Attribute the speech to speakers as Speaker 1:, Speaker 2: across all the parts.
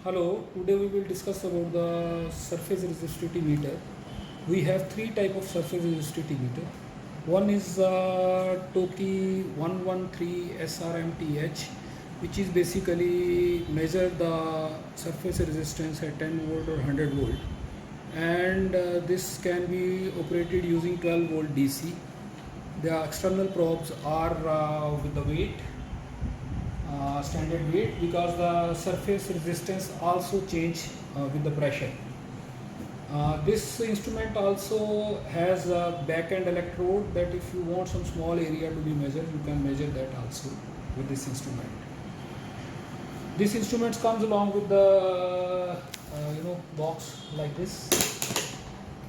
Speaker 1: Hello, today we will discuss about the surface resistivity meter. We have three type of surface resistivity meter. One is Toki 113 SRMTH, which is basically measure the surface resistance at 10 volt or 100 volt, and this can be operated using 12 volt DC. The external probes are with the weight, standard weight, because the surface resistance also change with the pressure. This instrument also has a back end electrode that if you want some small area to be measured, you can measure that also with this instrument. This instrument comes along with the box like this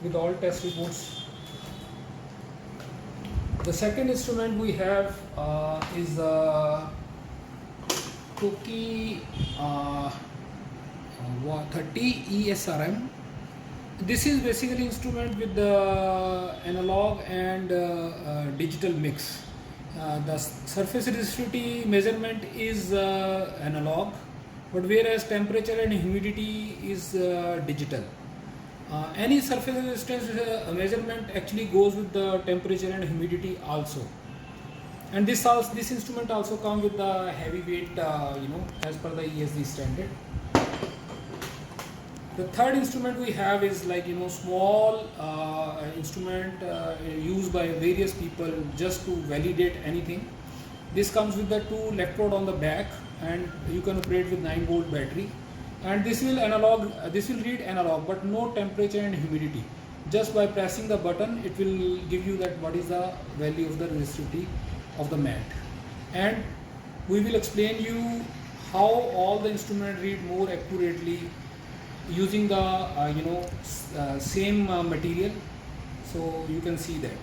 Speaker 1: with all test reports. The second instrument we have is Toki 30 ESRM. This is basically instrument with the analog and digital mix. The surface resistivity measurement is analog, but whereas temperature and humidity is digital. Any surface resistance measurement actually goes with the temperature and humidity also. And this instrument also comes with the heavy weight, as per the ESD standard. The third instrument we have is small instrument used by various people just to validate anything. This comes with the two electrode on the back, and you can operate with 9 volt battery. And this will read analog, but no temperature and humidity. Just by pressing the button, it will give you that what is the value of the resistivity of the mat. And we will explain you how all the instrument read more accurately using the same material. So you can see that.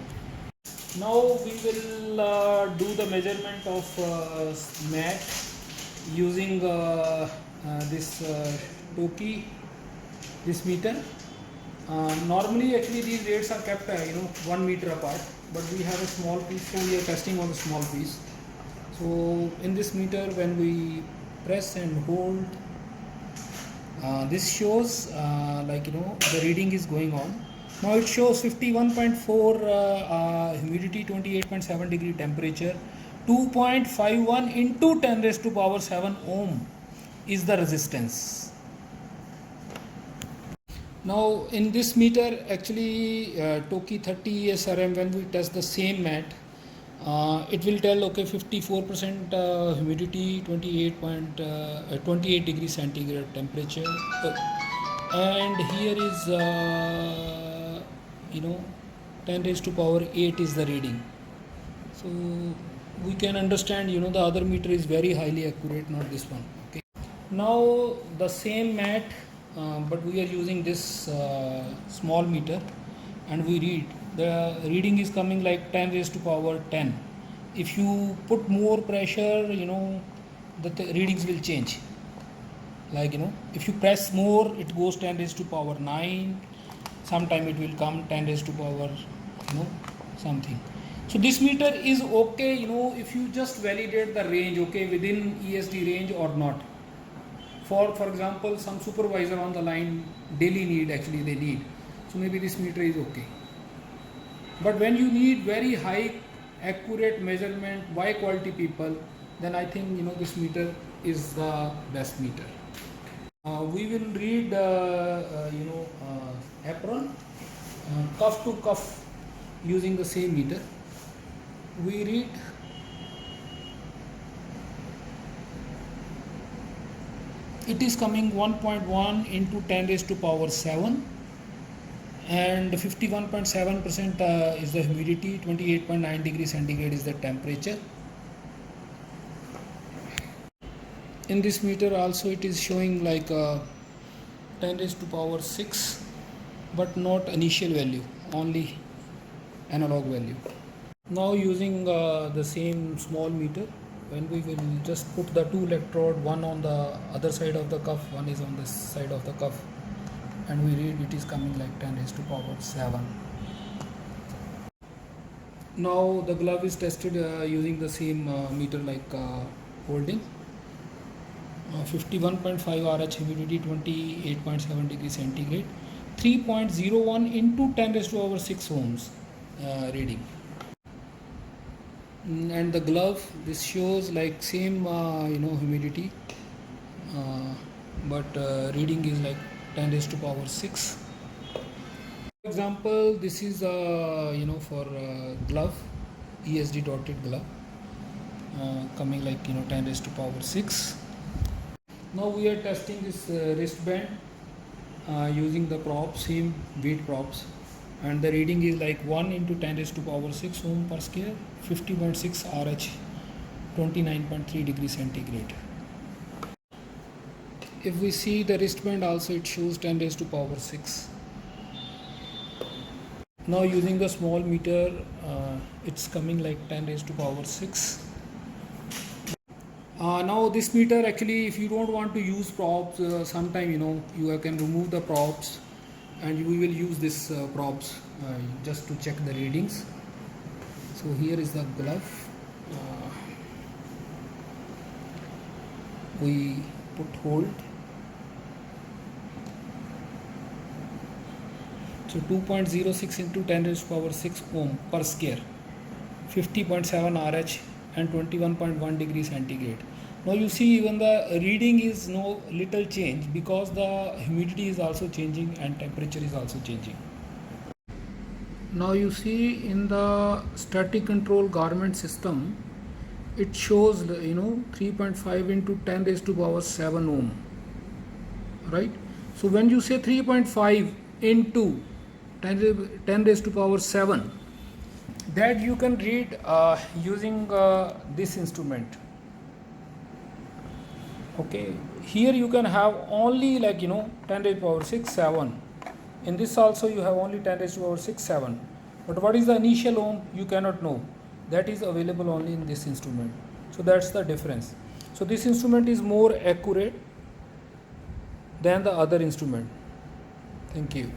Speaker 1: Now we will do the measurement of mat using this Toki, this meter. Normally actually these rates are kept 1 meter apart, but we have a small piece, so we are testing on a small piece. So in this meter, when we press and hold, this shows the reading is going on. Now it shows 51.4 humidity, 28.7 degree temperature, 2.51 into 10 raised to power 7 ohm is the resistance. Now in this meter actually Toki 30 SRM, when we test the same mat, it will tell 54% humidity, 28 degree centigrade temperature, and here is 10 raised to power 8 is the reading. So we can understand the other meter is very highly accurate, not this one. Okay, now the same mat, but we are using this small meter, and we read. The reading is coming like 10 raised to power 10. If you put more pressure, the readings will change. If you press more, it goes 10 raised to power 9. Sometime it will come 10 raised to power, something. So this meter is okay, if you just validate the range, okay, within ESD range or not. For example, some supervisor on the line daily they need. So maybe this meter is okay. But when you need very high accurate measurement by quality people, then I think this meter is the best meter. We will read apron, cuff to cuff, using the same meter. We read it is coming 1.1 into 10 raised to power 7, and 51.7% is the humidity, 28.9 degree centigrade is the temperature. In this meter also it is showing 10 raised to power 6, but not initial value, only analog value. Now using the same small meter, when we will just put the two electrode, one on the other side of the cuff, one is on this side of the cuff, and we read it is coming like 10 raised to power 7. Now the glove is tested using the same meter holding. 51.5 RH, humidity 28.7 degrees centigrade, 3.01 into 10 raised to power 6 ohms reading. And the glove, this shows like same humidity, but reading is like 10 raised to power 6. For example, this is for glove, ESD dotted glove, coming like 10 raised to power 6. Now we are testing this wristband using the props, same weight props, and the reading is like 1 into 10 raised to power 6 ohm per square, 50.6 RH, 29.3 degrees centigrade. If we see the wristband also, it shows 10 raised to power 6. Now using the small meter, it's coming like 10 raised to power 6. Now this meter, actually, if you don't want to use props, sometime you can remove the props, and we will use this props just to check the readings. So here is the glove. We put hold. So 2.06 into 10 raised to power 6 ohm per square, 50.7 RH and 21.1 degrees centigrade. Now you see even the reading is no little change because the humidity is also changing and temperature is also changing. Now you see in the static control garment system, it shows 3.5 into 10 raised to power 7 ohm, right? So when you say 3.5 into 10 raised to power 7, that you can read using this instrument. Okay, here you can have only 10 raised to power 6, 7. In this also you have only 10 raised to power 6, 7. But what is the initial ohm, you cannot know. That is available only in this instrument. So that's the difference. So this instrument is more accurate than the other instrument. Thank you.